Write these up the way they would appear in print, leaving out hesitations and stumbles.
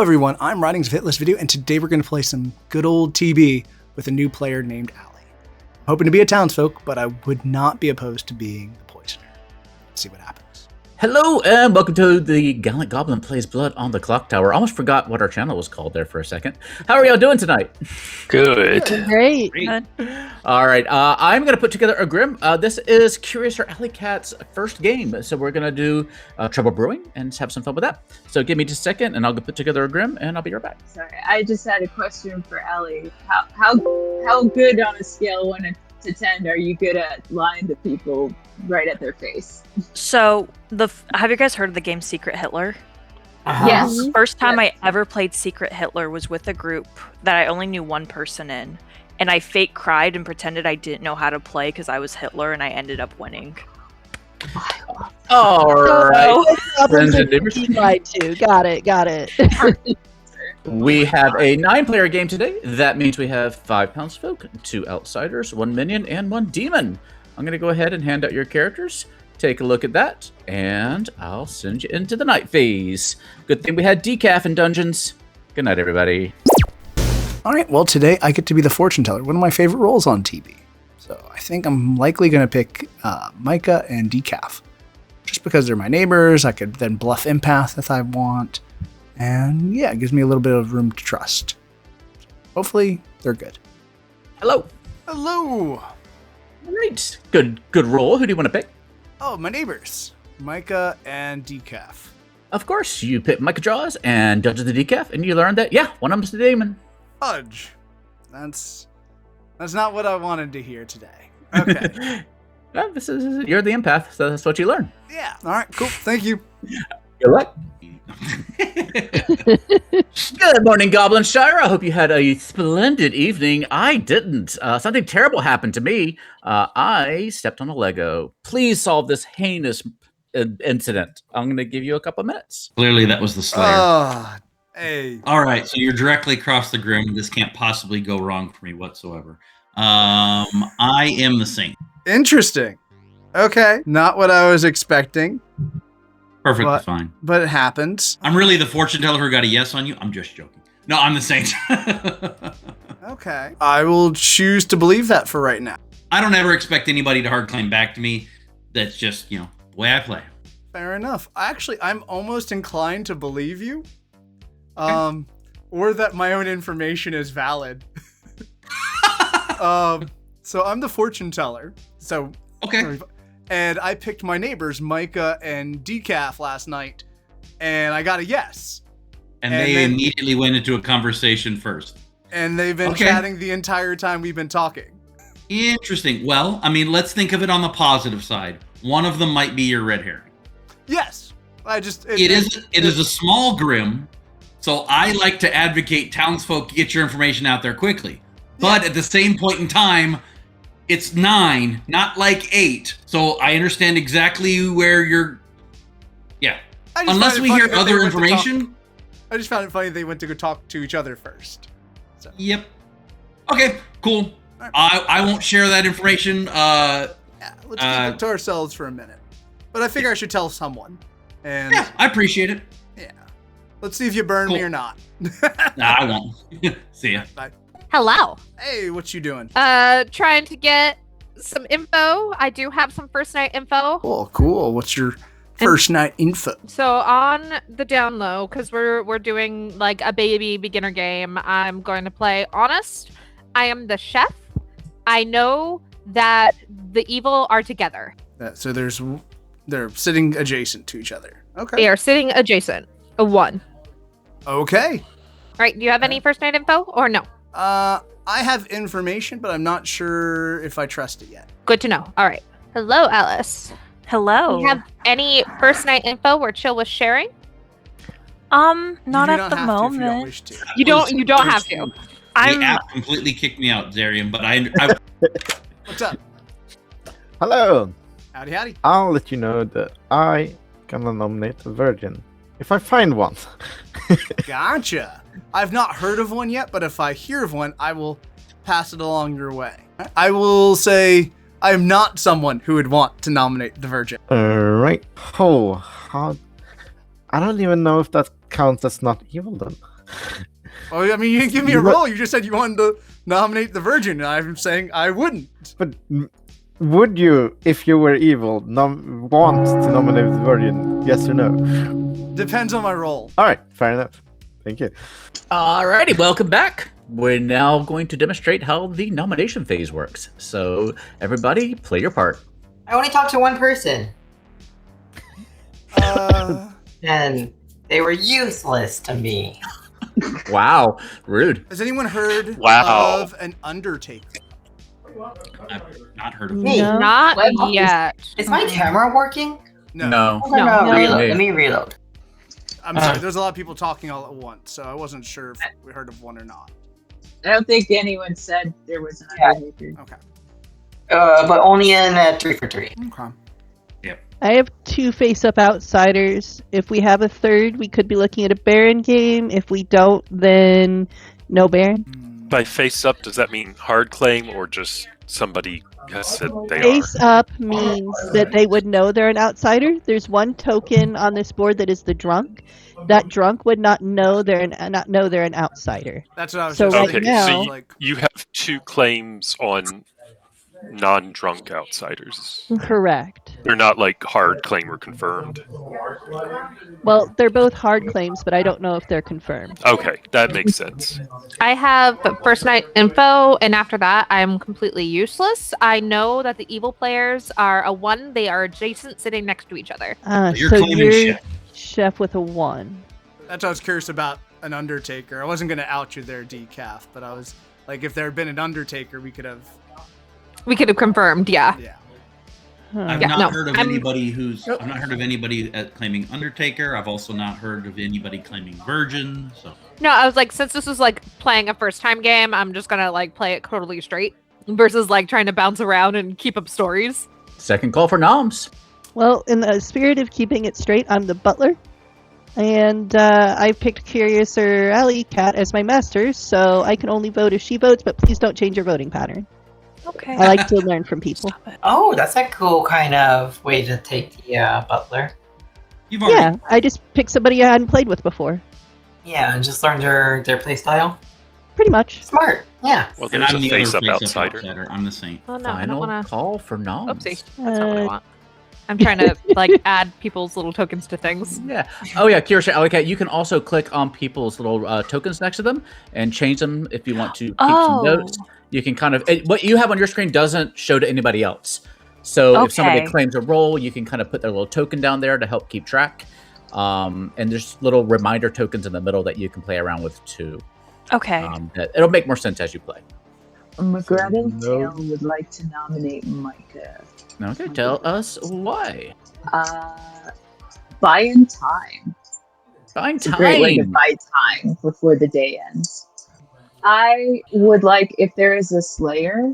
everyone, I'm Writings of Hitless Video, and today we're going to play some good old TB with a new player named Allie. I'm hoping to be a townsfolk, but I would not be opposed to being the poisoner. Let's see what happens. Hello and welcome to the Gallant Goblin Plays Blood on the Clocktower. Almost forgot what our channel was called there for a second. How are y'all doing tonight? Good. Great. All right, I'm going to put together a Grim. This is Curious or Alley Cat's first game, so we're going to do Trouble Brewing and have some fun with that. So give me just a second, and I'll go put together a Grim, and I'll be right back. Sorry, I just had a question for Ellie. How good on a scale of 1 to 10 are you good at lying to people right at their face? So, have you guys heard of the game Secret Hitler? Yes. The first time I ever played Secret Hitler was with a group that I only knew one person in. And I fake cried and pretended I didn't know how to play because I was Hitler, and I ended up winning. All right. Friends and neighbors. Right too. Got it. We have a 9-player game today. That means we have 5 townsfolk, 2 outsiders, 1 minion, and 1 demon. I'm going to go ahead and hand out your characters. Take a look at that, and I'll send you into the night phase. Good thing we had decaf in dungeons. Good night, everybody. All right, well, today I get to be the fortune teller, one of my favorite roles on TB. So I think I'm likely going to pick Micah and Decaf. Just because they're my neighbors, I could then bluff Empath if I want. And yeah, it gives me a little bit of room to trust. Hopefully, they're good. Hello. Hello. All right. Good roll. Who do you want to pick? Oh, my neighbors, Micah and Decaf. Of course, you pick Micah draws and dodges the decaf, and you learn that, yeah, one of them's the demon. Fudge. That's not what I wanted to hear today. Okay. Well, you're the empath, so that's what you learn. Yeah. All right, cool. Thank you. Good luck. Good morning, Goblin Shire. I hope you had a splendid evening. I didn't. Something terrible happened to me. I stepped on a Lego. Please solve this heinous incident. I'm going to give you a couple minutes. Clearly, that was the Slayer. Hey. All right, so you're directly across the Grim. This can't possibly go wrong for me whatsoever. I am the Saint. Interesting. Okay. Not what I was expecting. Perfectly fine. But it happens. I'm really the fortune teller who got a yes on you. I'm just joking. No, I'm the Saint. Okay. I will choose to believe that for right now. I don't ever expect anybody to hard claim back to me. That's just, the way I play. Fair enough. Actually, I'm almost inclined to believe you. Or that my own information is valid. So I'm the fortune teller. So okay. And I picked my neighbors, Micah and Decaf, last night, and I got a yes. And they immediately went into a conversation first. And they've been chatting the entire time we've been talking. Interesting. Well, I mean, let's think of it on the positive side. One of them might be your red herring. Yes. It is a small Grim, so I like to advocate townsfolk get your information out there quickly. But at the same point in time, it's 9, not like 8. So I understand exactly where you're. Yeah. Unless we hear other information. I just found it funny they went to go talk to each other first. So. Yep. Okay, cool. Right. I won't share that information. Let's keep it to ourselves for a minute. But I figure I should tell someone. And yeah, I appreciate it. Yeah. Let's see if you burn me or not. Nah, I won't. See ya. Bye. Hello. Hey, what you doing? Trying to get some info. I do have some first night info. Oh, cool. What's your first night info? So on the down low, because we're doing like a baby beginner game, I'm going to play Honest. I am the chef. I know that the evil are together. So they're sitting adjacent to each other. Okay. They are sitting adjacent. A 1. Okay. All right. Do you have any first night info or no? I have information, but I'm not sure if I trust it yet. Good to know. All right. Hello, Alice. Hello. Do you have any first night info where Chill was sharing? Not at the moment. You don't have to. The app completely kicked me out, Zarian, but I What's up? Hello. Howdy. I'll let you know that I gonna nominate a virgin if I find one. Gotcha. I've not heard of one yet, but if I hear of one, I will pass it along your way. I will say I am not someone who would want to nominate the virgin. Right. Oh, how... I don't even know if that counts as not evil then. Oh, I mean, you didn't give me a role. You just said you wanted to nominate the Virgin. And I'm saying I wouldn't. But would you, if you were evil, want to nominate the Virgin? Yes or no? Depends on my role. All right, fair enough. Thank you. Alrighty, welcome back. We're now going to demonstrate how the nomination phase works. So, everybody, play your part. I only talked to one person, and they were useless to me. Wow, rude. Has anyone heard of an Undertaker? I've not heard of Me. it. Not Well, yet. Is my camera working? No. No. Reload. Hey. Let me reload. I'm sorry, there's a lot of people talking all at once, so I wasn't sure if we heard of one or not. I don't think anyone said there was an Undertaker. Okay. But only in 3 for 3. Okay. I have 2 face-up outsiders. If we have a third, we could be looking at a Baron game. If we don't, then no Baron. By face up, does that mean hard claim or just somebody has said they Face are? up means that they would know they're an outsider. There's one token on this board that is the drunk. That drunk would not know they're an outsider. That's what I was So just right Okay, thinking. now- so you have 2 claims on non-drunk outsiders. Correct. They're not like hard claim or confirmed. Well, they're both hard claims, but I don't know if they're confirmed. Okay, that makes sense. I have first night info, and after that, I'm completely useless. I know that the evil players are a 1. They are adjacent, sitting next to each other. You're So claiming you're Chef. chef with a 1. That's what I was curious about an Undertaker. I wasn't going to out you there, Decaf, but I was like, if there had been an Undertaker, we could have. We could have confirmed, yeah. Yeah. I've Yeah, not no, heard of I'm- anybody I've not heard of anybody claiming Undertaker. I've also not heard of anybody claiming Virgin. So No, I was like, since this is like playing a first time game, I'm just gonna like play it totally straight versus like trying to bounce around and keep up stories. Second call for noms. Well, in the spirit of keeping it straight, I'm the butler. And I picked Curious or Alley Cat as my master, so I can only vote if she votes, but please don't change your voting pattern. Okay. I like to learn from people. Oh, that's a cool kind of way to take the butler. you've already Yeah, I just picked somebody I hadn't played with before. Yeah, and just learn their play style. Pretty much. Smart. Yeah. Well, and there's I'm a the other face up face-up outsider. I'm the saint. Oh no, I don't Final wanna. call for noms. Oopsie, that's not what I want. I'm trying to like add people's little tokens to things. Yeah. Oh yeah, Kirsten. Okay, you can also click on people's little tokens next to them and change them if you want to keep some notes. You can kind of what you have on your screen doesn't show to anybody else. So if somebody Okay. claims a role, you can kind of put their little token down there to help keep track. And there's little reminder tokens in the middle that you can play around with too. Okay. It'll make more sense as you play. McGraven Tail would like to nominate Micah. Okay, tell us why. Buying time. Buying It's a great way to time. buy time before the day ends. I would like, if there is a Slayer,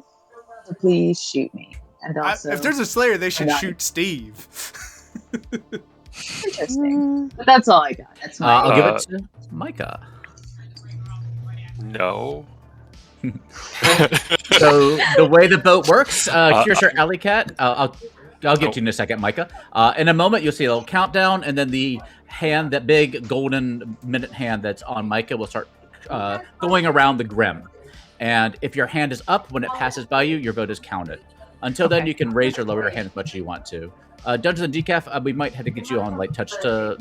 to please shoot me. And also, If there's a Slayer, they should Right. shoot Steve. interesting. But that's all I got. That's my I'll give it to Micah. No. So the way the vote works, here's your alley cat. I'll get Oh. to you in a second, Micah. In a moment, you'll see a little countdown, and then the hand, that big golden minute hand that's on Micah, will start going around the grim. And if your hand is up when it passes by you, your vote is counted. Until then, Okay. you can raise or lower your hand as much as you want to. Dungeons and Decaf, we might have to get you on like touch to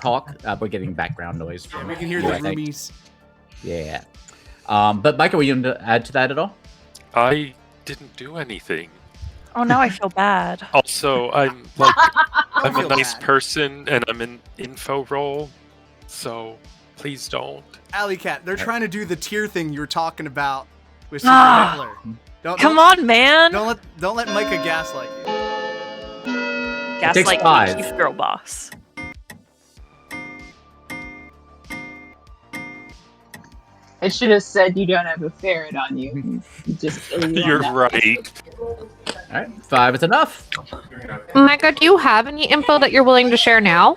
talk. We're getting background noise from We can hear you, the I think. roomies. Yeah. But Micah, were you going to add to that at all? I didn't do anything. Oh, now I feel bad. Also, I'm like I'm a feel nice bad. person and I'm an info role, so please don't. Alley Cat, they're trying to do the tier thing you were talking about with Super Ah. Hitler. Come on, man. Don't let Micah gaslight you. takes Gaslight 5. me, you girl boss. I should have said you don't have a ferret on you. You just You're right. All right, 5 is enough. Micah, do you have any info that you're willing to share now?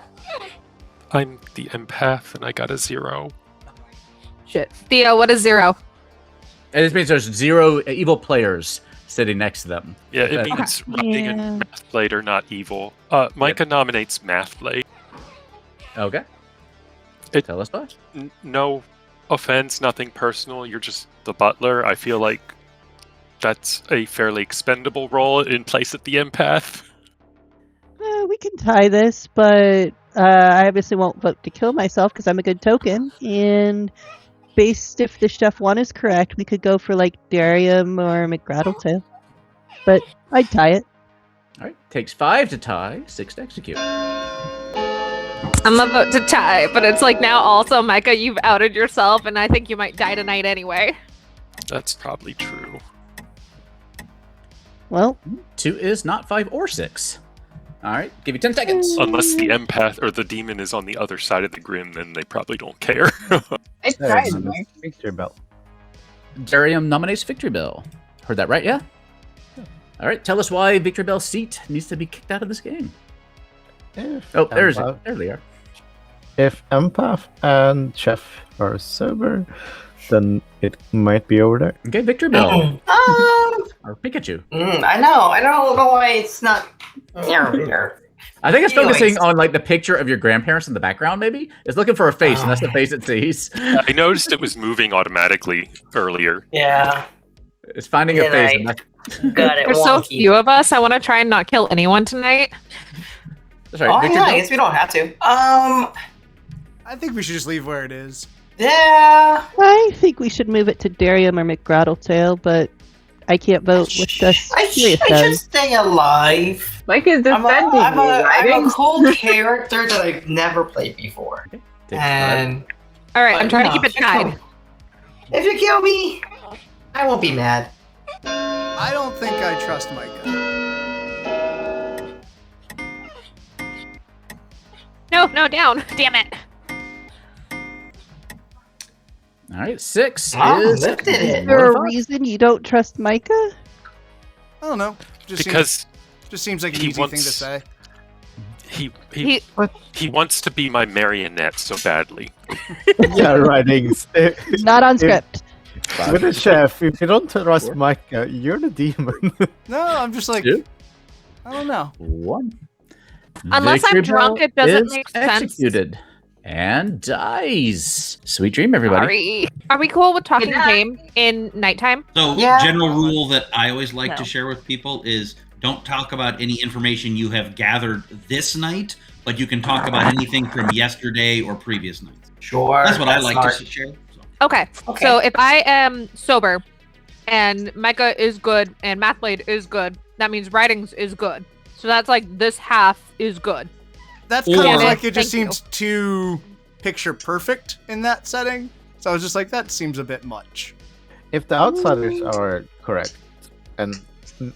I'm the empath and I got a 0. Shit. Theo, what is 0? And this means there's 0 evil players sitting next to them. Yeah, it Okay. means writing Yeah. and math blade are not evil. Micah nominates math blade. Okay. Tell us why. No offense, nothing personal. You're just the butler. I feel like that's a fairly expendable role in place at the empath. We can tie this, but I obviously won't vote to kill myself because I'm a good token. And based if the chef one is correct, we could go for like Darium or McGrattletail. But I'd tie it. All right. Takes 5 to tie, 6 to execute. I'm a vote to tie, but it's like now also, Micah, you've outed yourself, and I think you might die tonight anyway. That's probably true. Well, 2 is not 5 or 6. All right. Give you 10 seconds. Unless the empath or the demon is on the other side of the grim, then they probably don't care. I tried, Mike. Victory bell. Darium nominates Victory Bell. Heard that right, yeah? All right. Tell us why Victory Bell's seat needs to be kicked out of this game. There they are. If empath and chef are sober, then it might be over there. Okay, Victory Bell. Or Pikachu. I know. I don't know why it's not. I think it's focusing on like the picture of your grandparents in the background, maybe? It's looking for a face, and that's the face it sees. I noticed it was moving automatically earlier. Yeah. It's finding a face. And that's... Got it. There's so few of us. I want to try and not kill anyone tonight. That's right. Victory I Bell? guess we don't have to. I think we should just leave where it is. Yeah. I think we should move it to Darium or McGrattletail, but I can't vote with this. I should stay alive. Mike is defending I'm a cool character that I've never played before. And all right, I'm trying to keep it tied. If you kill me, I won't be mad. I don't think I trust Micah. No, down. Damn it. All right, 6 Is there a reason you don't trust Micah? I don't know. Just seems like an easy thing to say. He wants to be my marionette so badly. Yeah, writings. Not on script. With a chef, if you don't trust Micah, you're the demon. No, I'm just like, I don't know. 1. Unless I'm drunk, it doesn't make sense. Executed and dies. Sweet dream, everybody. Sorry. Are we cool with talking game in nighttime? So, general rule that I always like to share with people is don't talk about any information you have gathered this night, but you can talk about anything from yesterday or previous nights. Sure. That's what I like to share. Okay. So if I am sober and Micah is good and Mathblade is good, that means writings is good. So that's like this half is good. That's kind of like it just seems too picture perfect in that setting. So I was just like, that seems a bit much. If the outsiders are correct, and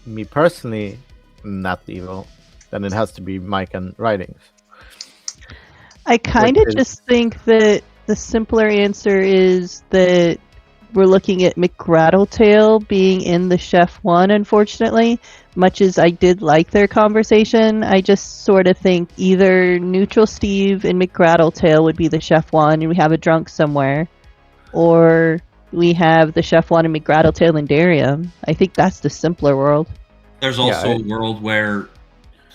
me personally not evil, then it has to be Mike and writings. I kind of just think that the simpler answer is that we're looking at McGrattletail being in the Chef 1, unfortunately. Much as I did like their conversation, I just sort of think either Neutral Steve and McGrattletail would be the Chef 1 and we have a drunk somewhere, or we have the Chef 1 and McGrattletail and Darium. I think that's the simpler world. There's also a world where,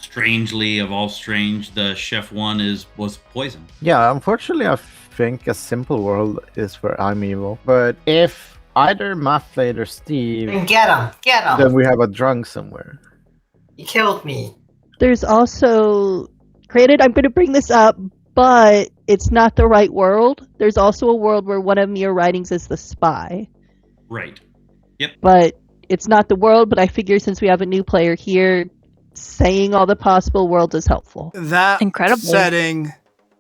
strangely of all strange, the Chef 1 was poison. Yeah, unfortunately I think a simple world is where I'm evil. But if either Mathblade or Steve... Then get him! Then we have a drunk somewhere. He killed me. There's also... Granted, I'm going to bring this up, but it's not the right world. There's also a world where one of your writings is the spy. Right. Yep. But it's not the world, but I figure since we have a new player here, saying all the possible worlds is helpful. That Incredible. setting,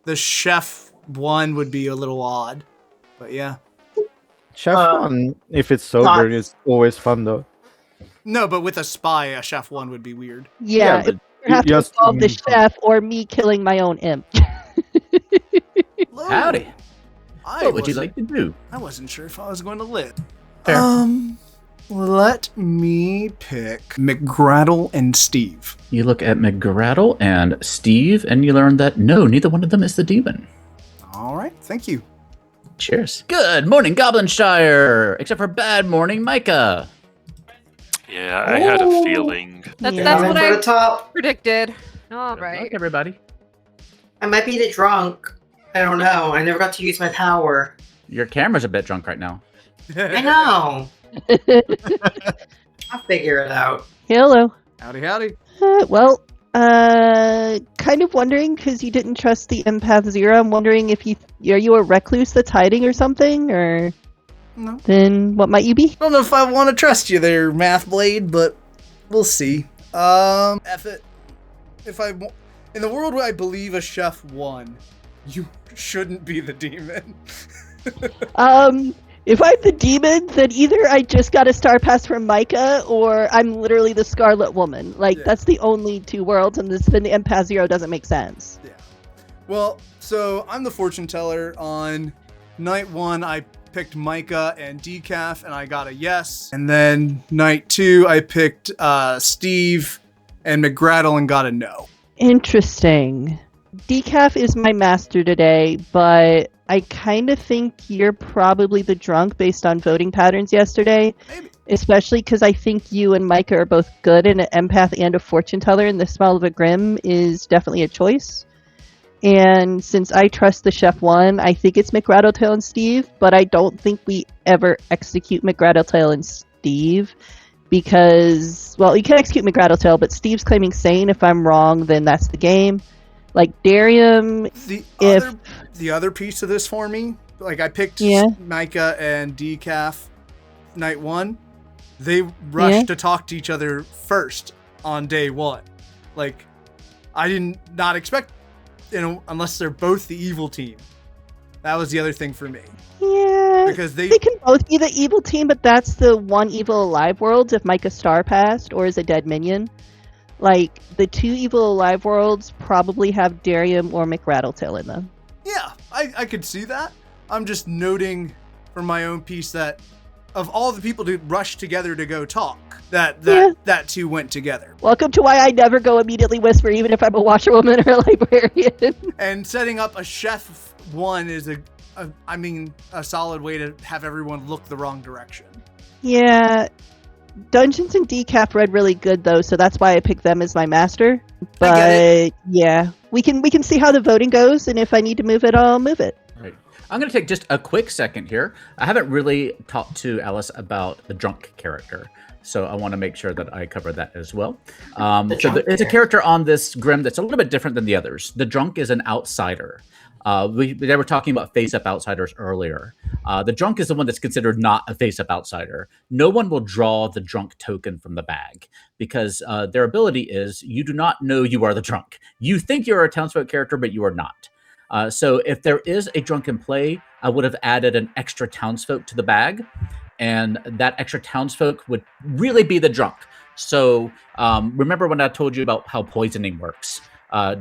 the Chef 1 would be a little odd. But yeah. Chef 1, if it's sober, is always fun though. No, but with a spy, a Chef 1 would be weird. Yeah, but you have to involve the chef or me killing my own imp. Howdy. What would you like to do? I wasn't sure if I was going to live. Fair. Let me pick McGrattle and Steve. You look at McGrattle and Steve, and you learn that no, neither one of them is the demon. All right, thank you. Cheers. Good morning, Goblinshire! Except for bad morning, Micah. Yeah, I had a feeling. That's Coming what for the I top. predicted. All Good right. luck, everybody. I might be the drunk. I don't know. I never got to use my power. Your camera's a bit drunk right now. I know. I'll figure it out. Hello. Howdy, howdy. Kind of wondering, because you didn't trust the Empath Zero, I'm wondering if are you a recluse that's hiding or something, or... No. Then what might you be? I don't know if I want to trust you there, Math Blade, but we'll see. F it. In the world where I believe a chef won, you shouldn't be the demon. If I'm the demon, then either I just got a star pass from Micah, or I'm literally the Scarlet Woman. Like, that's the only two worlds, and then the Empath Zero doesn't make sense. Yeah. Well, so I'm the fortune teller. On night 1, I picked Micah and Decaf, and I got a yes. And then night 2, I picked Steve and McGrattle and got a no. Interesting. Decaf is my master today, but I kind of think you're probably the drunk based on voting patterns yesterday. Maybe. Especially because I think you and Micah are both good, and an empath and a fortune teller, and the smell of a grim is definitely a choice. And since I trust the Chef 1, I think it's McGrattletail and Steve, but I don't think we ever execute McGrattletail and Steve because, well, you can execute McGrattletail, but Steve's claiming sane. If I'm wrong, then that's the game. Like, Darium, The other piece of this for me, like I picked Micah and Decaf night 1. They rushed to talk to each other first on day 1. Like, I did not expect, unless they're both the evil team. That was the other thing for me. Yeah, because they can both be the evil team, but that's the one evil alive worlds if Micah star passed or is a dead minion. Like, the 2 evil alive worlds probably have Darium or McGrattletail in them. Yeah, I could see that. I'm just noting for my own piece that of all the people who rushed together to go talk, that 2 went together. Welcome to why I never go immediately whisper, even if I'm a washerwoman or a librarian. And setting up a Chef 1 is a solid way to have everyone look the wrong direction. Yeah. Dungeons and Decaf read really good though, so that's why I picked them as my master. But yeah, we can see how the voting goes, and if I need to move it, I'll move it. Right. I'm going to take just a quick second here. I haven't really talked to Alice about the drunk character, so I want to make sure that I cover that as well. It's a character on this Grim that's a little bit different than the others. The drunk is an outsider. They were talking about face-up outsiders earlier. The drunk is the one that's considered not a face-up outsider. No one will draw the drunk token from the bag because their ability is you do not know you are the drunk. You think you're a townsfolk character, but you are not. So if there is a drunk in play, I would have added an extra townsfolk to the bag, and that extra townsfolk would really be the drunk. So remember when I told you about how poisoning works?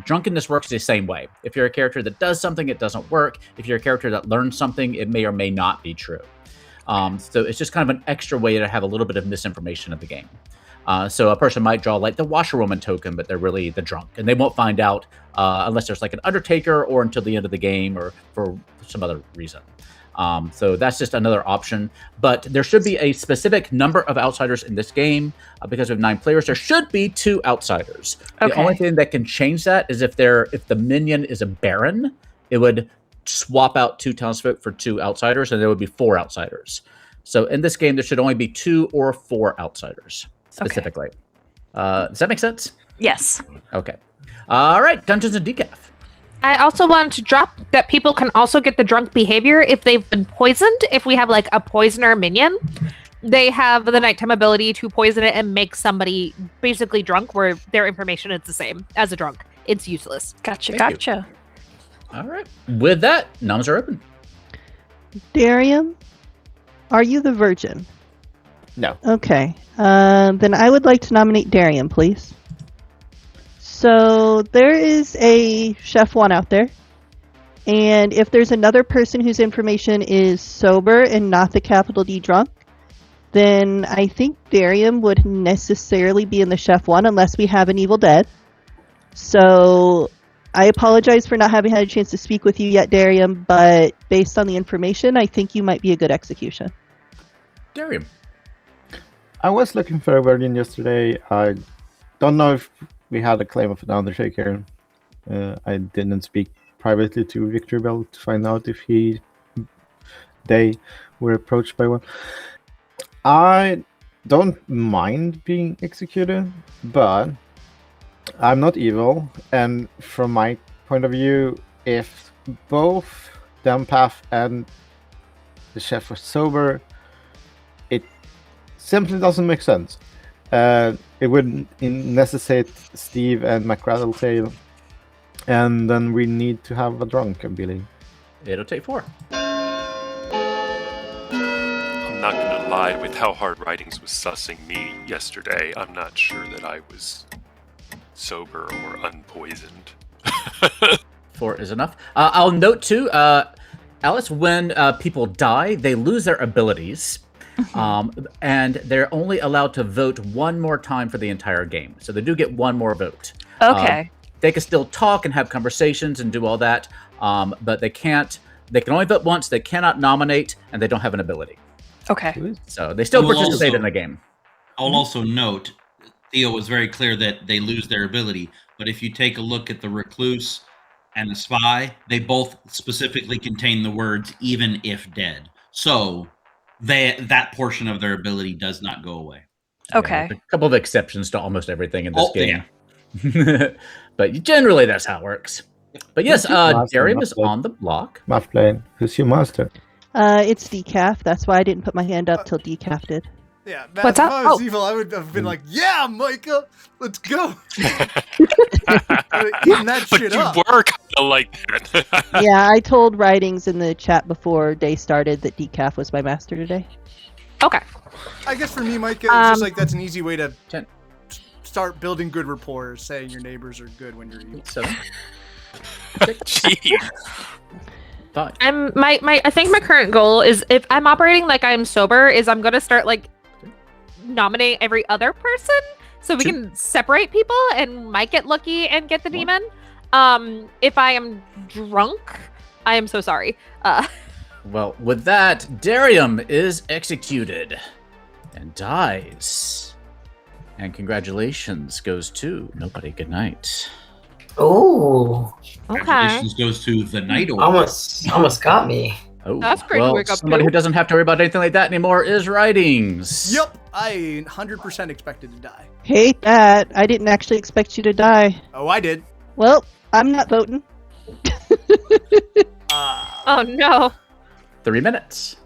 Drunkenness works the same way. If you're a character that does something, it doesn't work. If you're a character that learns something, it may or may not be true. So it's just kind of an extra way to have a little bit of misinformation of the game. So a person might draw like the washerwoman token, but they're really the drunk, and they won't find out unless there's like an undertaker or until the end of the game or for some other reason. So that's just another option, but there should be a specific number of outsiders in this game because we have 9 players. There should be 2 outsiders. Okay. The only thing that can change that is if the minion is a baron, it would swap out 2 townsfolk for 2 outsiders, and there would be 4 outsiders. So in this game, there should only be 2 or 4 outsiders specifically. Okay. Does that make sense? Yes. Okay. All right, Dungeons and Decaf. I also wanted to drop that people can also get the drunk behavior if they've been poisoned. If we have like a poisoner minion, they have the nighttime ability to poison it and make somebody basically drunk where their information is the same as a drunk. It's useless. Gotcha. All right. With that, noms are open. Darium, are you the virgin? No. Okay. Then I would like to nominate Darium, please. So there is a Chef 1 out there. And if there's another person whose information is sober and not the capital D drunk, then I think Darium would necessarily be in the Chef 1 unless we have an Evil Dead. So I apologize for not having had a chance to speak with you yet, Darium, but based on the information, I think you might be a good execution. Darium. I was looking for a virgin yesterday. I don't know if we had a claim of an undertaker. I didn't speak privately to Victory Bell to find out if they were approached by one. I don't mind being executed, but I'm not evil, and from my point of view, if both the empath and the chef were sober, it simply doesn't make sense. It would necessitate Steve and McRattleTail, and then we need to have a drunk, I believe. It'll take 4. I'm not going to lie, with how hard Writings was sussing me yesterday, I'm not sure that I was sober or unpoisoned. 4 is enough. I'll note too, Alice, when people die, they lose their abilities. And they're only allowed to vote one more time for the entire game. So they do get one more vote. Okay. They can still talk and have conversations and do all that, but they can only vote once, they cannot nominate, and they don't have an ability. Okay. So they still participate in the game. I'll also note, Theo was very clear that they lose their ability, but if you take a look at the Recluse and the Spy, they both specifically contain the words, even if dead. So that portion of their ability does not go away. Okay. Yeah, a couple of exceptions to almost everything in this game. Yeah. But generally, that's how it works. But yes, Darium is on the block. Math plane. Who's your master? It's Decaf. That's why I didn't put my hand up till Decaf did. Yeah, What's if up? I was evil, I would have been like, yeah, Micah, let's go. Eating that But shit you up. were kind of like that. Yeah, I told Writings in the chat before day started that Decaf was my master today. Okay. I guess for me, Micah, it's just like that's an easy way to start building good rapport, saying your neighbors are good when you're evil. 7. Jeez. 5. I think my current goal is, if I'm operating like I'm sober, is I'm gonna start like nominate every other person so we can separate people and might get lucky and get the demon. If I am drunk, I am so sorry. Well, with that, Darium is executed and dies. And congratulations goes to nobody. Good night. Oh, Okay. Congratulations goes to the Night Order. almost got me. Oh, That's great to well, wake up somebody to. who doesn't have to worry about anything like that anymore is Writings. Yep, I 100% expected to die. Hate that. I didn't actually expect you to die. Oh, I did. Well, I'm not voting. Oh no. 3 minutes.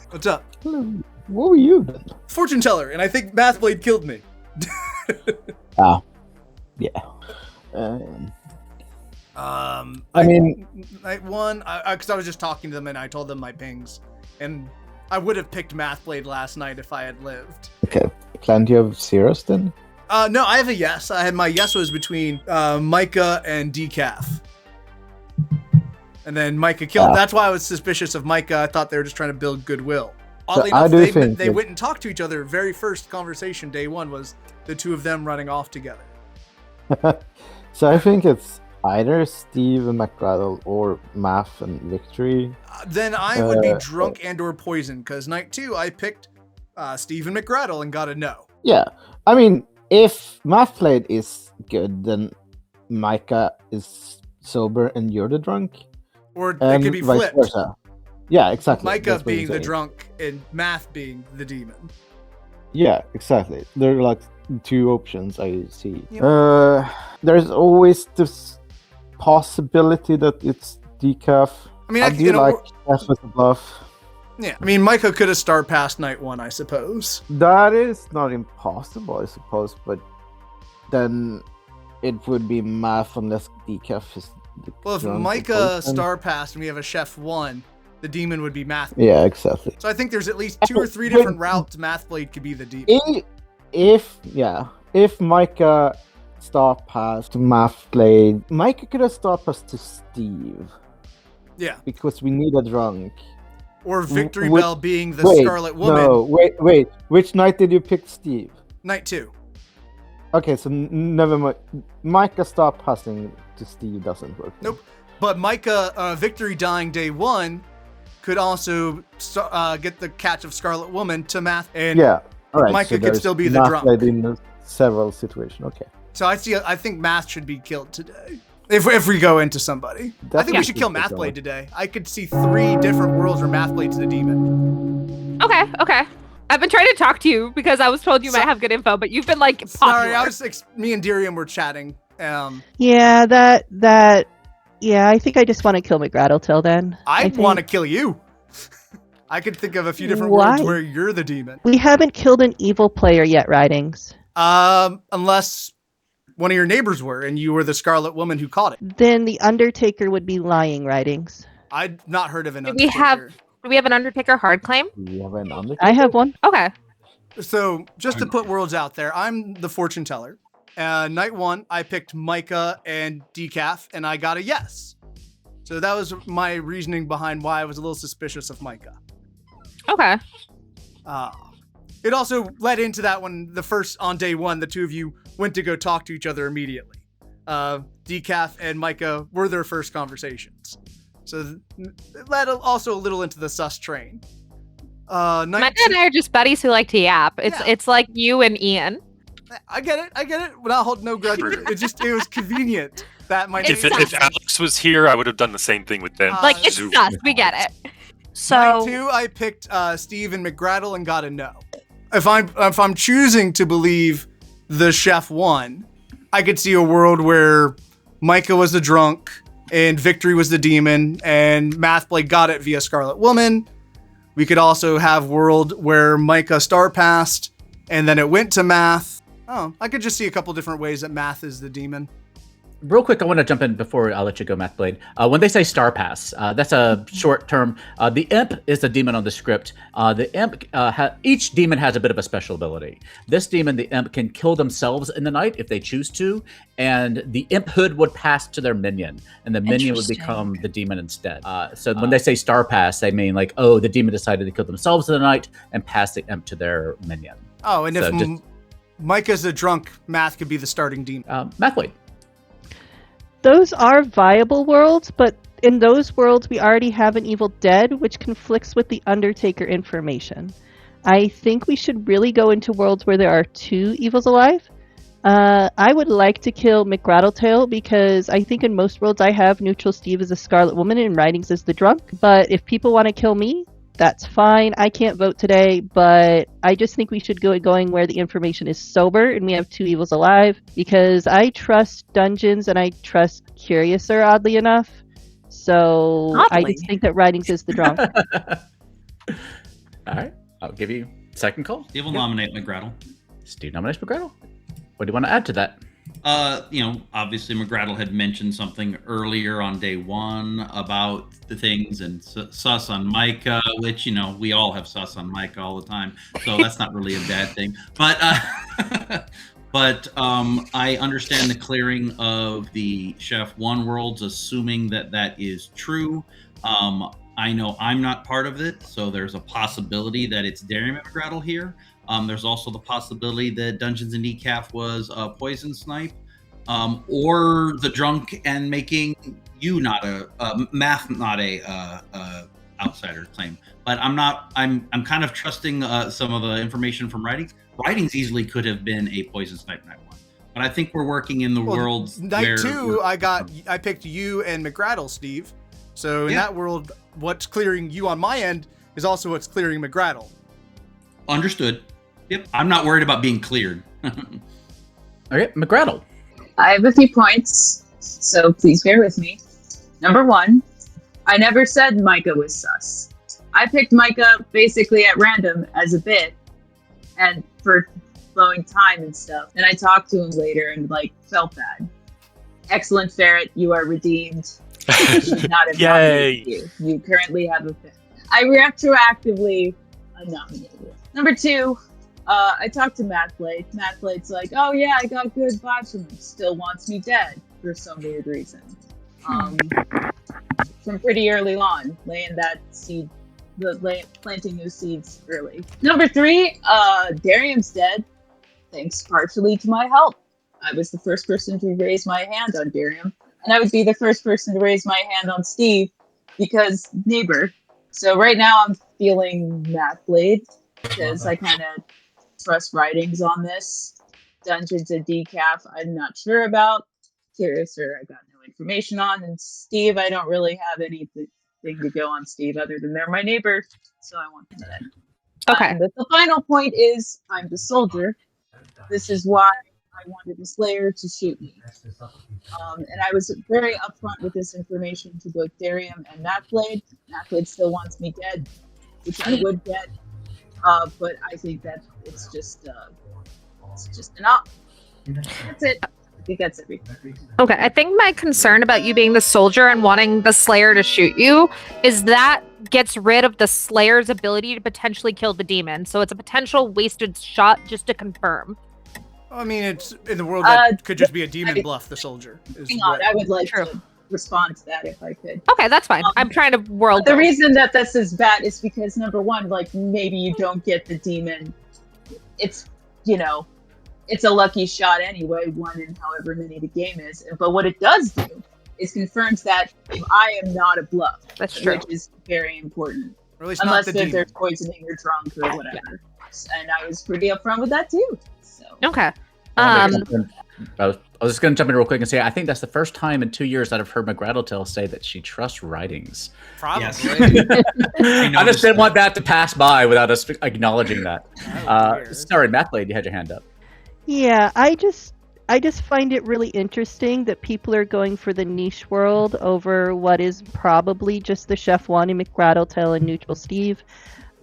What's up? What were you then? Fortune teller, and I think Mathblade killed me. Yeah. I mean, night 1, because I was just talking to them and I told them my pings, and I would have picked Mathblade last night if I had lived. okay. Plenty of zeros then? No, I have a yes. My yes was between Micah and Decaf. And then Micah killed. That's why I was suspicious of Micah. I thought they were just trying to build goodwill. Oddly enough, they went and talked to each other. Very first conversation, day 1, was the two of them running off together. So I think it's either Steve and McRaddle or Math and Victory. Then I would be drunk and or poisoned, because night 2 I picked Steve and McRaddle and got a no. Yeah. I mean, if Mathblade is good, then Micah is sober and you're the drunk. Or it And could be vice flipped. versa. Yeah, exactly. Micah That's what being you're the saying. drunk and Math being the demon. Yeah, exactly. There are like 2 options I see. Yep. There's always this possibility that it's Decaf. I mean, I do like Decaf with the bluff. Yeah, I mean, Micah could have started past night 1, I suppose. That is not impossible, I suppose, but then it would be Math unless Decaf is the Well, if drunk Micah person. star passed and we have a chef 1, the demon would be Math. Yeah, exactly. So I think there's at least 2 or 3 different routes Mathblade could be the demon. If Micah star passed to Mathblade, Micah could have star passed to Steve. Yeah. Because we need a drunk. Or Victory Wait- Bell being the wait, Scarlet Woman. No, wait. Which night did you pick Steve? Night 2. Okay, so never mind. Micah star passing to Steve doesn't work. Nope. But Micah, Victory dying day 1, could also get the catch of Scarlet Woman to Math. And Yeah, alright. Micah could still be the drunk. Mathblade in several situations, okay. So I think Math should be killed today. If we go into somebody. I think we should kill Definitely. Mathblade today. I could see 3 different worlds where Mathblade's the demon. Okay. I've been trying to talk to you because I was told you might have good info, but you've been like Sorry, popular. me and Dirium were chatting. Yeah, yeah, I think I just want to kill McGrattletail then. I want to kill you. I could think of a few different worlds where you're the demon. We haven't killed an evil player yet, Writings. Unless one of your neighbors were, and you were the Scarlet Woman who caught it. Then the Undertaker would be lying, Writings. I'd not heard of an Do Undertaker. we have an Undertaker hard claim? You have an Undertaker? I have one. Okay. So, just to put worlds out there, I'm the fortune teller. Night 1, I picked Micah and Decaf, and I got a yes. So that was my reasoning behind why I was a little suspicious of Micah. Okay. It also led into that when on day 1, the two of you went to go talk to each other immediately. Decaf and Micah were their first conversations. So it led also a little into the sus train. Micah and I are just buddies who like to yap. It's like you and Ian. I get it. Without holding no grudge. It was convenient that my name. If Alex was here, I would have done the same thing with them. It's sus. We get it. So Night 2, I picked Steve and McGrattle and got a no. If I'm choosing to believe the chef won, I could see a world where Micah was the drunk and Victory was the demon and Mathblade got it via Scarlet Woman. We could also have world where Micah star passed and then it went to Math. Oh, I could just see a couple different ways that Math is the demon. Real quick, I want to jump in before I'll let you go, Mathblade. When they say Star Pass, that's a short term. The Imp is the demon on the script. The Imp, each demon has a bit of a special ability. This demon, the Imp, can kill themselves in the night if they choose to, and the Imp hood would pass to their minion, and the minion would become the demon instead. So when they say Star Pass, they mean like, oh, the demon decided to kill themselves in the night and pass the Imp to their minion. Oh, and if Micah's a drunk, Math could be the starting demon. Mathblade. Those are viable worlds, but in those worlds, we already have an Evil Dead, which conflicts with the Undertaker information. I think we should really go into worlds where there are 2 evils alive. I would like to kill McGrattletail because I think in most worlds I have Neutral Steve as a Scarlet Woman and Writings as the drunk. But if people want to kill me, that's fine. I can't vote today, but I just think we should go going where the information is sober and we have 2 evils alive because I trust Dungeons and I trust Curiouser, oddly enough. So I just think that Writings is the drunk. All right. I'll give you second call. Steve will nominate McGrattle. Steve nominates McGrattle. What do you want to add to that? Obviously McGrattle had mentioned something earlier on day 1 about the things and sus on Micah, which, we all have sus on Micah all the time. So that's not really a bad thing. But I understand the clearing of the Chef 1 worlds, assuming that is true. I know I'm not part of it, so there's a possibility that it's Darium and McGrattle here. There's also the possibility that Dungeons and Decaf was a poison snipe, or the drunk and making you not a Math, not a outsider claim. But I'm kind of trusting some of the information from Writings. Writings easily could have been a poison snipe night 1, but I think we're working in the worlds. Night 2, I picked you and McGrattle, Steve. So in that world, what's clearing you on my end is also what's clearing McGrattle. Understood. Yep. I'm not worried about being cleared. Okay, McGrattle. I have a few points, so please bear with me. Number 1, I never said Micah was sus. I picked Micah basically at random as a bit, and for flowing time and stuff. And I talked to him later and felt bad. Excellent Ferret, you are redeemed. Not a Yay! You currently have a I retroactively nominated you. Number 2, I talked to Mathblade. Mathblade's like, oh yeah, I got good vibes from him. Still wants me dead for some weird reason. From pretty early on, laying that seed, planting those seeds early. Number 3, Darium's dead, thanks partially to my help. I was the first person to raise my hand on Darium, and I would be the first person to raise my hand on Steve because neighbor. So right now I'm feeling Mathblade because I kind of trust Writings on this. Dungeons and Decaf, I'm not sure about. Curiouser, I got no information on. And Steve, I don't really have anything to go on Steve other than they're my neighbor, so I want them dead. Okay. But the final point is I'm the soldier. This is why I wanted the Slayer to shoot me. And I was very upfront with this information to both Darium and Mathblade. Mathblade still wants me dead, which I would get. But I think that it's just enough. That's it. I think that's everything. Okay, I think my concern about you being the soldier and wanting the Slayer to shoot you is that gets rid of the Slayer's ability to potentially kill the demon. So it's a potential wasted shot just to confirm. I mean, it's in the world that could just be a demon bluff the soldier. Hang on, I would like to respond to that if I could. Okay, that's fine. I'm trying to world. The reason that this is bad is because number one, like maybe you don't get the demon. It's it's a lucky shot anyway, one in however many the game is. But what it does do is confirms that I am not a bluff. That's true. Which is very important. Or at least unless not the there's poisoning or drunk or whatever. And I was pretty upfront with that too. So. Okay. I was just going to jump in real quick and say I think that's the first time in 2 years that I've heard McGrattletale say that she trusts writings. Probably. Yes. I just didn't want that to pass by without us acknowledging that. Sorry, Mathblade, you had your hand up. Yeah, I just find it really interesting that people are going for the niche world over what is probably just the Chef Wani, McGrattletale, and Neutral Steve.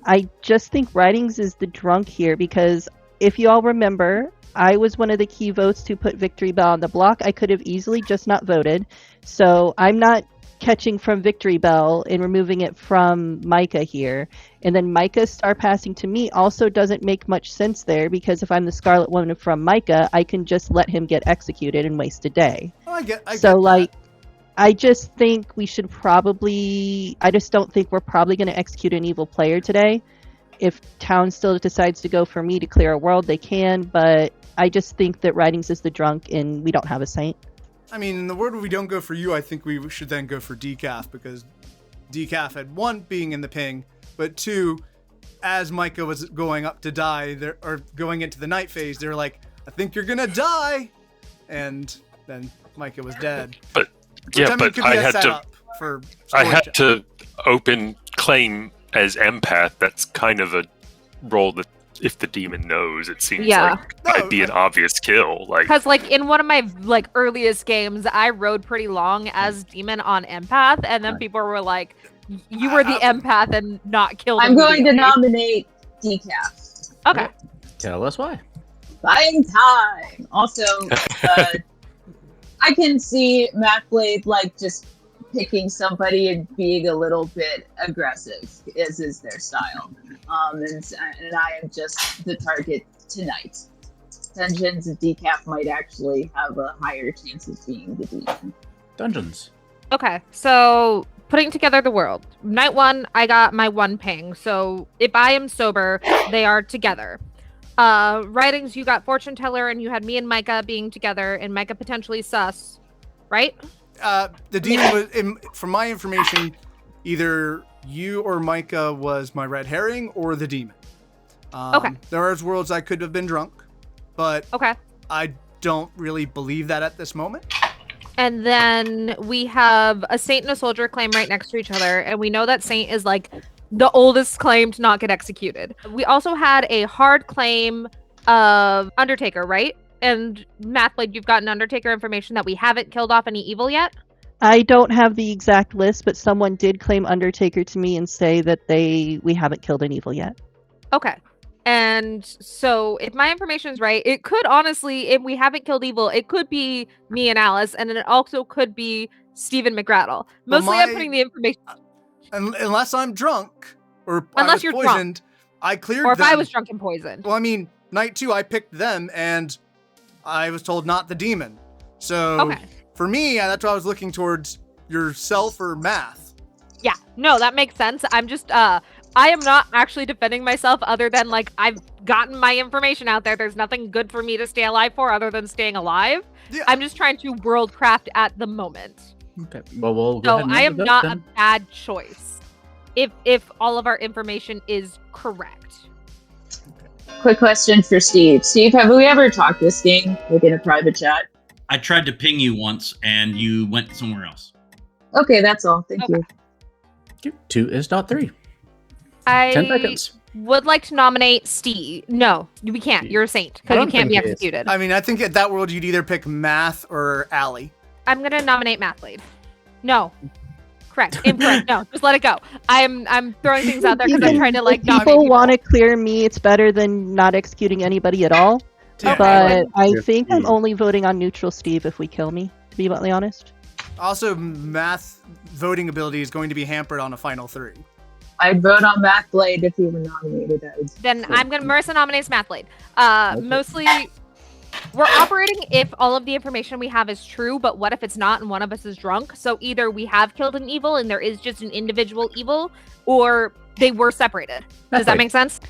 I just think writings is the drunk here because if you all remember, I was one of the key votes to put Victory Bell on the block. I could have easily just not voted. So I'm not catching from Victory Bell and removing it from Micah here. And then Micah star passing to me also doesn't make much sense there because if I'm the Scarlet Woman from Micah, I can just let him get executed and waste a day. Oh, I get I just think we should probably... I just don't think we're probably going to execute an evil player today. If Town still decides to go for me to clear a world, they can, but I just think that Writings is the drunk and we don't have a saint. I mean, in the word we don't go for you, I think we should then go for Decaf because Decaf had one, being in the ping, but two, as Micah was going up to die, or going into the night phase, they were like, I think you're gonna die! And then Micah was dead. But yeah, but I had to open claim as empath. That's kind of a role that if the demon knows, it seems like I'd be an obvious kill. Because in one of my earliest games, I rode pretty long as demon on empath, and then people were like, "You were the empath and not killed." I'm going to nominate Decaf. Okay. Tell us why. Buying time. Also, I can see Mathblade just picking somebody and being a little bit aggressive, as is their style. And I am just the target tonight. Dungeons and Decaf might actually have a higher chance of being the demon. Dungeons. Okay, so putting together the world. Night 1, I got my 1 ping. So if I am sober, they are together. Writings, you got Fortune Teller, and you had me and Micah being together, and Micah potentially sus, right? The demon was, from my information, either you or Micah was my red herring or the demon. Okay. There are worlds I could have been drunk, but okay. I don't really believe that at this moment. And then we have a saint and a soldier claim right next to each other, and we know that saint is the oldest claim to not get executed. We also had a hard claim of Undertaker, right? And Mathblade, you've gotten Undertaker information that we haven't killed off any evil yet? I don't have the exact list, but someone did claim Undertaker to me and say that we haven't killed an evil yet. Okay. And so if my information is right, it could honestly, if we haven't killed evil, it could be me and Alice, and then it also could be Stephen McGrattle. Mostly I'm putting the information... Unless I'm drunk, or unless I was poisoned, drunk. I cleared or if them. I was drunk and poisoned. Well, I mean, night 2, I picked them, and I was told not the demon. So, for me, that's what I was looking towards, yourself or Math. Yeah, no, that makes sense. I'm just, I am not actually defending myself other than, I've gotten my information out there. There's nothing good for me to stay alive for other than staying alive. Yeah. I'm just trying to worldcraft at the moment. Okay, well, we'll go ahead and I am vote, not then. a bad choice if all of our information is correct. Quick question for Steve. Steve, have we ever talked this game in a private chat? I tried to ping you once, and you went somewhere else. Okay, that's all. Thank you. 2 is not 3. 10 I seconds. would like to nominate Steve. No, we can't. You're a saint because you can't be executed. I mean, I think at that world you'd either pick Math or Allie. I'm gonna nominate Math Lead. No. Correct. Incorrect. No, just let it go. I'm throwing things out there because I'm trying to like. People want to clear me. It's better than not executing anybody at all. Yeah. But I think I'm only voting on neutral Steve if we kill me. To be bluntly honest. Also, Math voting ability is going to be hampered on a final 3. I'd vote on Matt Blade if he were nominated. Then I'm gonna Marissa nominates Math Lead. Mostly. We're operating if all of the information we have is true, but what if it's not and one of us is drunk? So either we have killed an evil and there is just an individual evil, or they were separated. Does that make sense?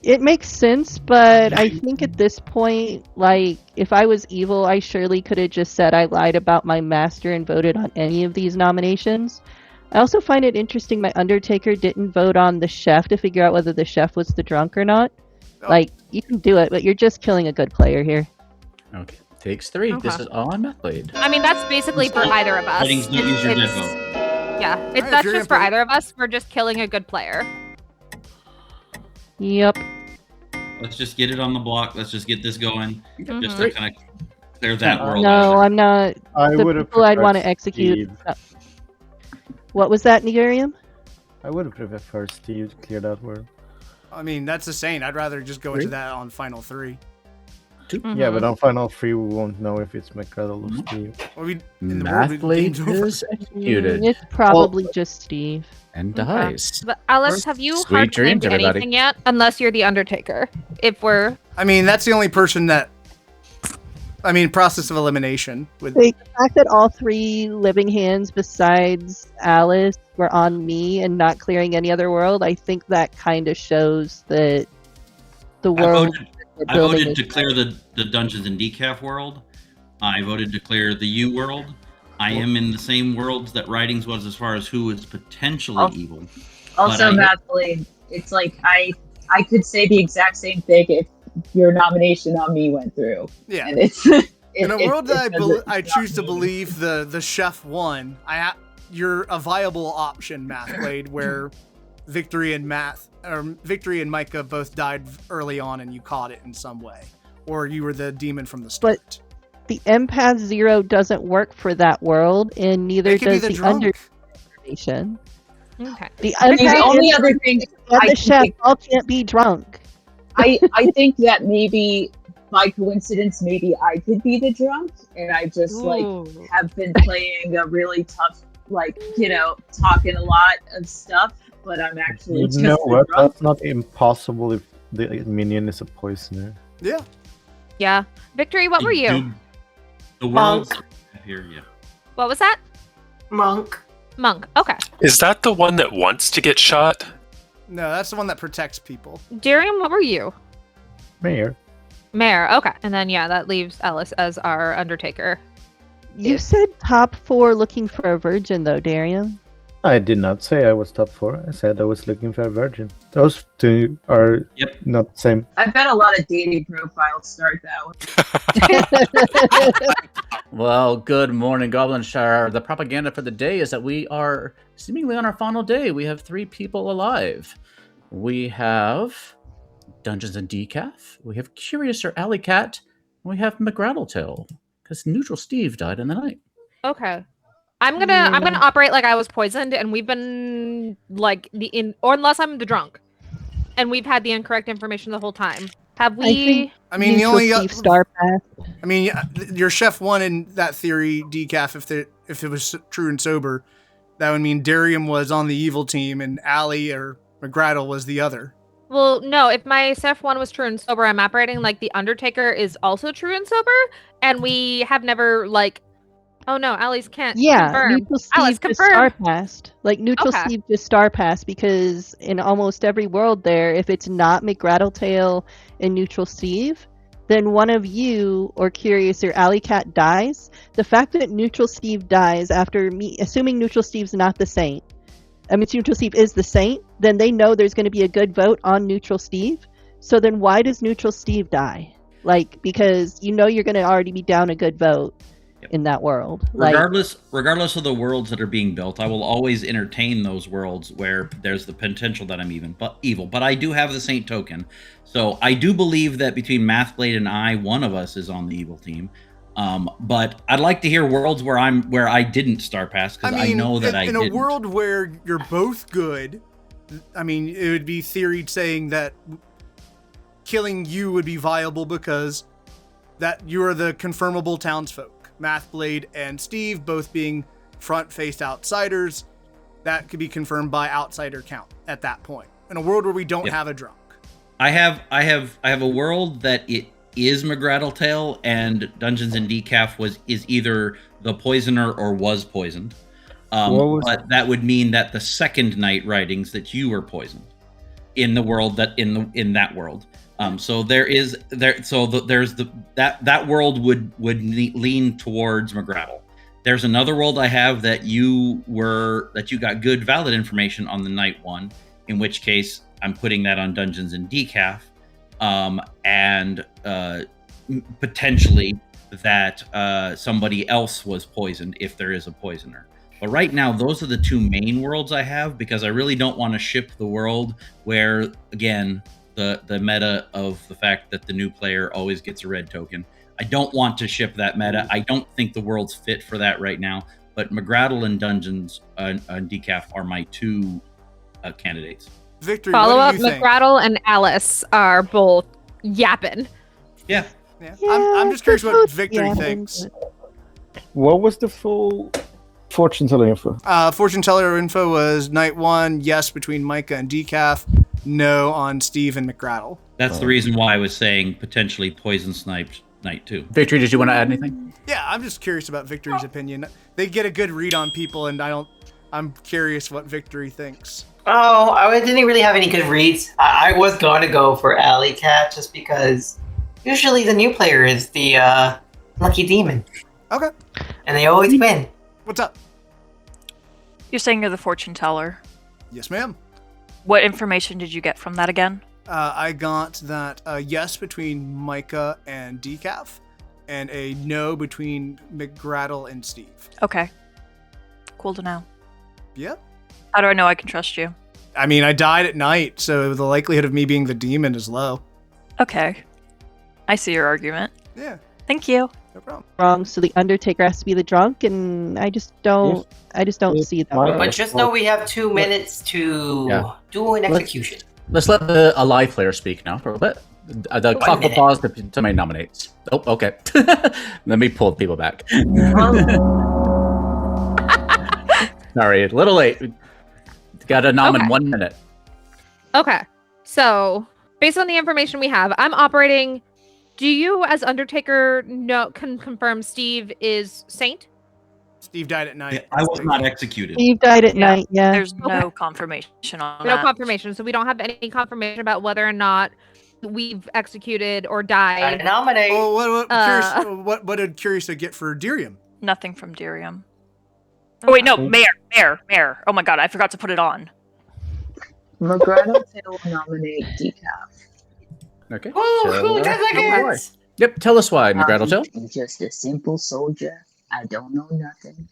It makes sense, but I think at this point, like, if I was evil, I surely could have just said I lied about my master and voted on any of these nominations. I also find it interesting my Undertaker didn't vote on the chef to figure out whether the chef was the drunk or not. Like, you can do it, but you're just killing a good player here. Okay. Takes 3. This is all on Math Blade. I mean, that's basically for either of us. Settings don't use your dead vote. Yeah, that's just for either of us. We're just killing a good player. Yep. Let's just get it on the block. Let's just get this going. Just to kind of clear that world. No, I'm not. I The would have people I'd want to preferred execute. Steve. What was that, Nigerium? I would have preferred Steve to clear that world. I mean, that's the same. I'd rather just go into that on final 3. Yeah, but on final 3 we won't know if it's McGraddle or Steve. Well, Math Blade is executed. It's probably just Steve. And dies. But Alice, have you Sweet hard dreams, claimed everybody. anything yet? Unless you're the Undertaker. If we're I mean, that's the only person that. I mean, process of elimination. With The fact that all 3 living hands besides Alice were on me and not clearing any other world, I think that kind of shows that the world. I voted to clear the Dungeons and Decaf world. I voted to clear the U world. I am in the same worlds that Writings was as far as who is potentially evil. Also, Matt Blade, it's like I could say the exact same thing if your nomination on me went through. Yeah. And it's in a world that I choose to believe the chef won, you're a viable option, Math Blade, where Victory and Micah both died early on and you caught it in some way. Or you were the demon from the start. But the Empath 0 doesn't work for that world, and neither does the Undertaker. okay. The only other thing the chef all can't be drunk. I think that maybe by coincidence, maybe I could be the drunk, and I just have been playing a really tough, talking a lot of stuff, but I'm actually just know what? drunk. That's not impossible if the minion is a poisoner. Yeah. Yeah. Victory, what were you? The world here, yeah. What was that? Monk. Okay. Is that the one that wants to get shot? No, that's the one that protects people. Darian, what were you? Mayor. Okay. And then, that leaves Alice as our Undertaker. You said top 4 looking for a virgin, though, Darian. I did not say I was top 4. I said I was looking for a virgin. Those 2 are not the same. I bet a lot of dating profiles start that way. Well, good morning, Goblinshire. The propaganda for the day is that we are seemingly on our final day. We have 3 people alive. We have Dungeons and Decaf. We have Curious or Alley Cat. And we have McGraddletail. Because Neutral Steve died in the night. Okay. I'm gonna operate like I was poisoned, and we've been or unless I'm the drunk, and we've had the incorrect information the whole time. Have we? I mean, the only star path. I mean, your chef won in that theory, Decaf. If it was true and sober, that would mean Darium was on the evil team, and Allie or McGraddle was the other. Well, no. If my chef 1 was true and sober, I'm operating like the Undertaker is also true and sober, and we have never Oh no, Alice can't. Yeah, confirm. Neutral Steve Alice, just confirm. star passed. Neutral Steve just star passed because in almost every world there, if it's not McGraddletail and Neutral Steve, then one of you or Curious or Alley Cat dies. The fact that Neutral Steve dies after me, assuming Neutral Steve's not the saint, Neutral Steve is the saint, then they know there's going to be a good vote on Neutral Steve. So then why does Neutral Steve die? Like, because you're going to already be down a good vote in that world. Regardless of the worlds that are being built, I will always entertain those worlds where there's the potential that I'm evil. But I do have the Saint token, so I do believe that between Mathblade and I, one of us is on the evil team. But I'd like to hear worlds where I didn't star pass, because I know that I didn't. In a world where you're both good, I mean, it would be theory saying that killing you would be viable because that you are the confirmable townsfolk. Mathblade and Steve both being front-faced outsiders, that could be confirmed by outsider count at that point. In a world where we don't have a drunk. I have a world that it is McGraddletail, and Dungeons and Decaf is either the poisoner or was poisoned. But that would mean that the second night writings that you were poisoned in the world in that world. So there's that world would lean towards McGraddle. There's another world I have that you got good valid information on the night one, in which case I'm putting that on Dungeons and Decaf, and potentially that somebody else was poisoned if there is a poisoner. But right now, those are the two main worlds I have, because I really don't want to ship the world where, again, the meta of the fact that the new player always gets a red token. I don't want to ship that meta. I don't think the world's fit for that right now. But McGraddle and Dungeons and Decaf are my two candidates. Victory, Follow what up, do you think? McGraddle and Alice are both yapping. Yeah. I'm just curious what Victory thinks. What was the full fortune teller info? Fortune teller info was night one, yes, between Micah and Decaf, no on Steve and McGraddle. That's the reason why I was saying potentially poison sniped night two. Victory, did you want to add anything? Yeah, I'm just curious about Victory's opinion. They get a good read on people, and I'm curious what Victory thinks. Oh, I didn't really have any good reads. I was going to go for Alley Cat just because usually the new player is the lucky demon. Okay. And they always win. What's up? You're saying you're the fortune teller. Yes, ma'am. What information did you get from that again? I got that yes between Micah and Decaf, and a no between McGraddle and Steve. Okay. Cool to know. Yep. How do I know I can trust you? I mean, I died at night, so the likelihood of me being the demon is low. Okay. I see your argument. Yeah. Thank you. No problem. Wrong. So the Undertaker has to be the drunk, and I just don't see that. But just know we have 2 minutes to do an execution. Let's let the alive player speak now for a bit. The clock will pause to somebody nominates. Oh, okay. Let me pull people back. Sorry, a little late. Got to nom in 1 minute. Okay. So, based on the information we have, I'm operating. Do you, as Undertaker, can confirm Steve is Saint? Steve died at night. I was not executed. Steve died at night, yeah. There's no confirmation on No that. confirmation. So we don't have any confirmation about whether or not we've executed or died. I nominate. Oh, what did Curiosa get for Dirium? Nothing from Dirium. Oh, wait, no. Mayor. Oh, my God. I forgot to put it on. McGraddle will nominate Decaf. Okay. Who does Yep, tell us why, McGraddle. I'm just a simple soldier. I don't know nothing.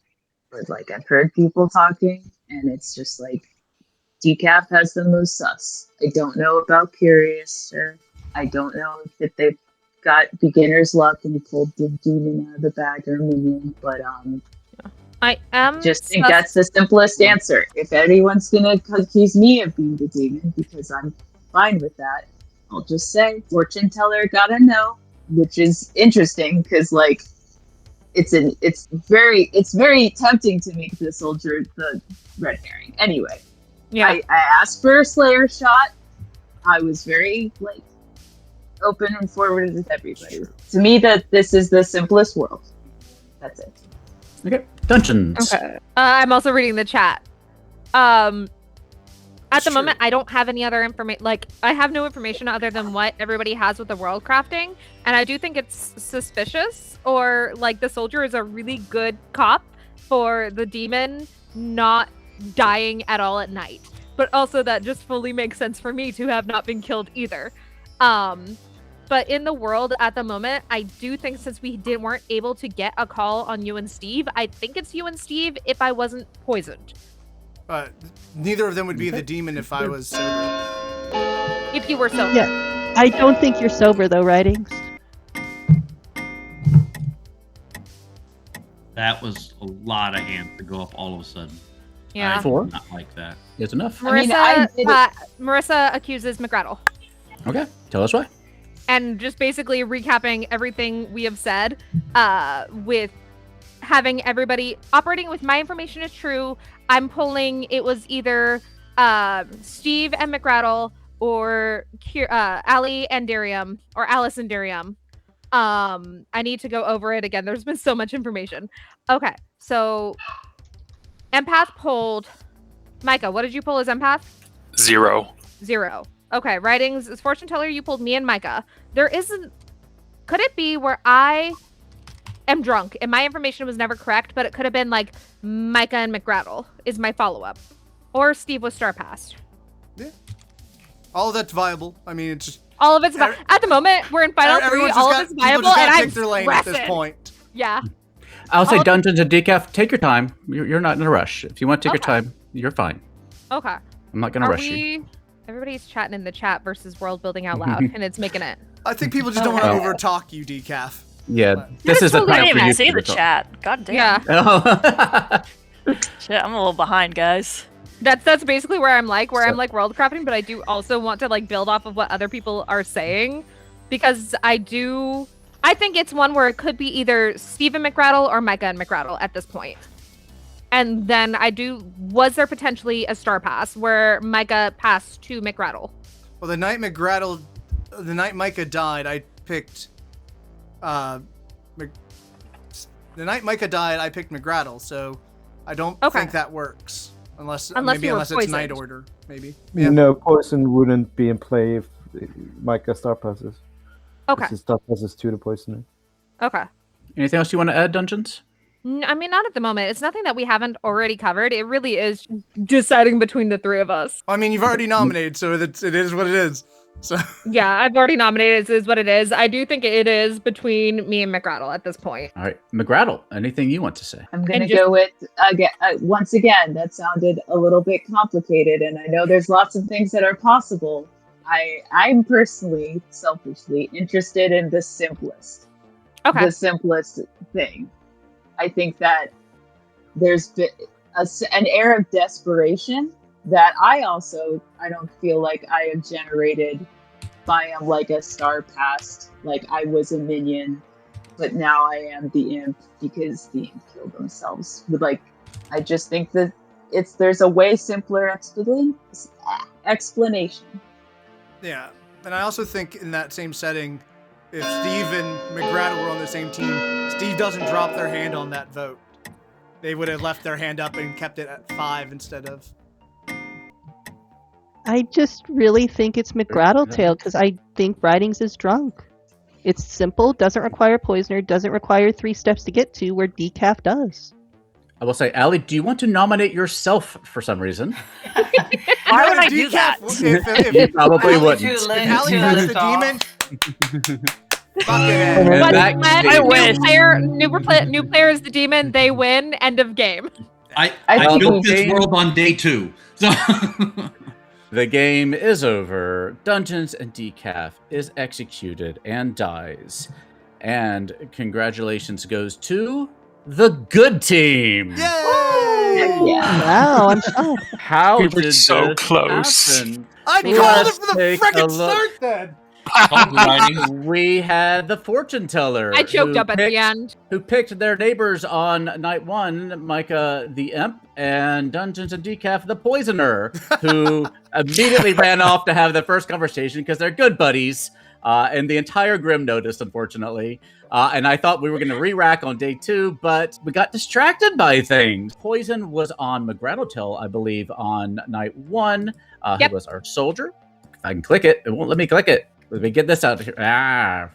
But, I've heard people talking, and it's just Decaf has the most sus. I don't know about Curious, or I don't know if they've got beginner's luck and pulled the demon out of the bag or minion, but, I am just think that's the simplest answer. If anyone's gonna accuse me of being the demon, because I'm fine with that, I'll just say fortune teller gotta know, which is interesting because it's very tempting to make the soldier the red herring. Anyway, yeah. I asked for a Slayer shot. I was very open and forward with everybody. Sure. To me, that this is the simplest world. That's it. Okay, Dungeons. Okay. I'm also reading the chat. At the moment, I don't have any other information. I have no information other than what everybody has with the world crafting, and I do think it's suspicious, or the soldier is a really good cop for the demon not dying at all at night. But also that just fully makes sense for me to have not been killed either. but in the world at the moment, I do think since we weren't able to get a call on you and Steve, I think it's you and Steve if I wasn't poisoned. Neither of them would be the demon if I was sober. If you were sober. Yeah. I don't think you're sober though, Writings. That was a lot of hands to go up all of a sudden. Yeah. I do not like that. It's enough. Marissa accuses McGrattle. Okay, tell us why. And just basically recapping everything we have said, with having everybody operating with my information is true. I'm pulling, it was either Steve and McGrattle or Allie and Darium, or Alice and Darium. I need to go over it again. There's been so much information. Okay, so Empath pulled Micah. What did you pull as Empath? 0. 0. Okay, Writings as Fortune Teller, you pulled me and Micah. There isn't... Could it be where I am drunk and my information was never correct, but it could have been like Micah and McGrattle is my follow-up. Or Steve was Star Passed. Yeah. All of that's viable. I mean, it's just... All of it's viable. At the moment, we're in Final 3. All of it's viable, and I'm their lane at this point. Yeah. I'll say Dungeons and Decaf, take your time. You're not in a rush. If you want to take your time, you're fine. Okay. I'm not going to rush you. Everybody's chatting in the chat versus world building out loud, and it's making it. I think people just don't want to over-talk you, Decaf. Yeah, this is the time for you to I didn't even see the chat. God damn. Yeah. Shit, I'm a little behind, guys. That's basically where I'm like world crafting, but I do also want to like build off of what other people are saying, because I think it's one where it could be either Stephen McGrattle or Micah and McGrattle at this point. And then was there potentially a Star Pass where Micah passed to McGrattle? Well, the night Micah died, I picked the night Micah died, I picked McGrattle, so I don't think that works. Unless it's Night Order, maybe. Yeah. No, poison wouldn't be in play if Micah Star passes. Okay. Star passes to the poisoner. Okay. Anything else you want to add, Dungeons? I mean, not at the moment. It's nothing that we haven't already covered. It really is deciding between the three of us. I mean, you've already nominated, so it is what it is. So yeah, I've already nominated. It is what it is. I do think it is between me and McGrattle at this point. All right, McGrattle, anything you want to say? I'm going to go with, once again, that sounded a little bit complicated, and I know there's lots of things that are possible. I'm personally, selfishly, interested in the simplest. Okay. The simplest thing. I think that there's been an air of desperation that I don't feel like I have generated by like a Star Past, like I was a minion, but now I am the imp because the imp killed themselves. I just think that there's a way simpler explanation. Yeah, and I also think in that same setting, if Steve and McGrattle were on the same team, Steve doesn't drop their hand on that vote. They would have left their hand up and kept it at 5 instead of... I just really think it's McGrattletail because I think Writings is drunk. It's simple, doesn't require poisoner, doesn't require 3 steps to get to, where Decaf does. I will say, Allie, do you want to nominate yourself for some reason? Why would I do that? If you probably wouldn't. If Allie has the demon... I win. New player is the demon. They win. End of game. I built this world on day 2. So the game is over. Dungeons and Decaf is executed and dies. And congratulations goes to the good team. Yay! Wow, I'm shocked. How we did were so this close? happen? I called it from the frickin' start then. We had the fortune teller. I choked up at the end. Who picked their neighbors on night 1, Micah the Imp and Dungeons and Decaf the Poisoner, who immediately ran off to have the first conversation because they're good buddies. And the entire Grim noticed, unfortunately. And I thought we were going to re-rack on day 2, but we got distracted by things. Poison was on McGrattletail, I believe, on night 1. Who was our soldier. If I can click it, it won't let me click it. Let me get this out of here.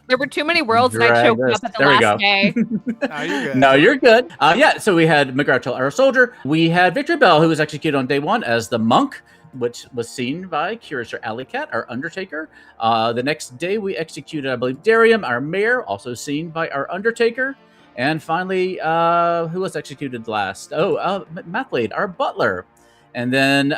There were too many worlds and I choked up at the last day. No, you're good. No, you're good. So we had McGrattletail, our soldier. We had Victory Bell, who was executed on day 1 as the monk. which was seen by Curator Alley Cat, our Undertaker. The next day, we executed, I believe, Darium, our Mayor, also seen by our Undertaker. And finally, who was executed last? Mathlade, our Butler. And then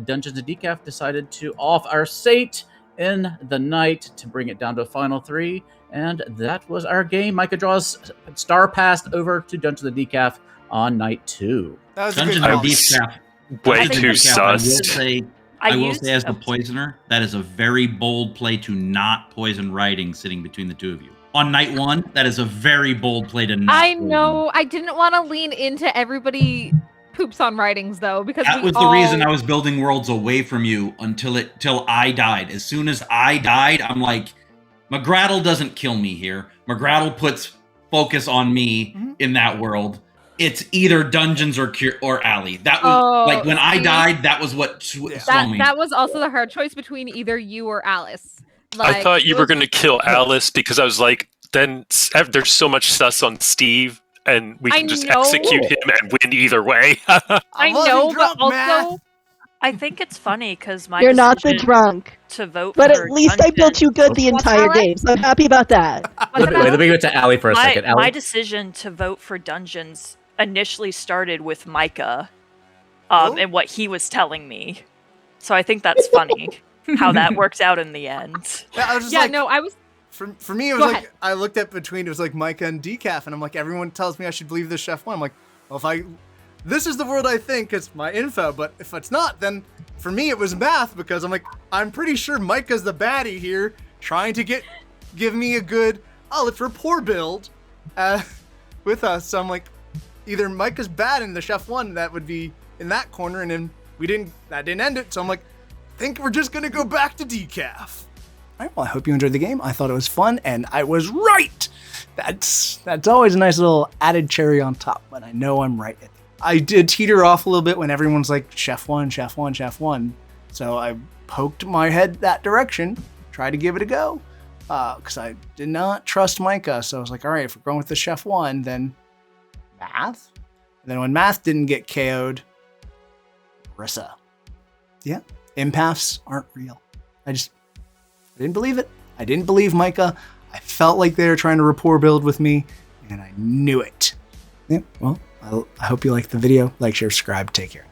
Dungeons & Decaf decided to off our Sate in the night to bring it down to a final 3. And that was our game. Micah draws Star passed over to Dungeons & Decaf on night 2. That was Dungeons a good and call. Decaf. Way Dungeons too and Decaf, I will sus. say, I will say as the poisoner, that is a very bold play to not poison writing sitting between the two of you. On night 1, that is a very bold play to not I poison. know. I didn't want to lean into everybody poops on writings though, because That was the reason I was building worlds away from you till I died. As soon as I died, I'm like, McGrattle doesn't kill me here. McGrattle puts focus on me in that world. It's either Dungeons or Alley. That was like when I died. That was what swung me. That was also the hard choice between either you or Alice. Like, I thought you were going to kill Alice because I was like, then there's so much sus on Steve, and we can just execute him and win either way. I know, but also, I think it's funny because my You're not the decision drunk. to vote But for at least I built you good the entire game, so I'm happy about that. Let me go to Allie for a second. Allie? My decision to vote for Dungeons initially started with Micah and what he was telling me. So I think that's funny how that worked out in the end. I was just yeah, like, no, I was... For me, it was like, I looked at between, it was like Micah and Decaf, and I'm like, everyone tells me I should believe this Chef 1. I'm like, well, this is the world I think, it's my info, but if it's not, then for me it was math, because I'm like, I'm pretty sure Micah's the baddie here, trying to give me a good, let's rapport build with us. So I'm like, either Micah's bad in the Chef 1, that would be in that corner, and then that didn't end it, so I'm like, I think we're just gonna go back to Decaf. All right, well, I hope you enjoyed the game. I thought it was fun, and I was right. That's always a nice little added cherry on top, but I know I'm right. I did teeter off a little bit when everyone's like, Chef 1, Chef 1, Chef 1. So I poked my head that direction, tried to give it a go, because I did not trust Micah. So I was like, all right, if we're going with the Chef 1, then Math. And then when Math didn't get KO'd, Rissa. Yeah, empaths aren't real. I didn't believe it. I didn't believe Micah. I felt like they were trying to rapport build with me, and I knew it. Yeah, well, I hope you liked the video. Like, share, subscribe. Take care.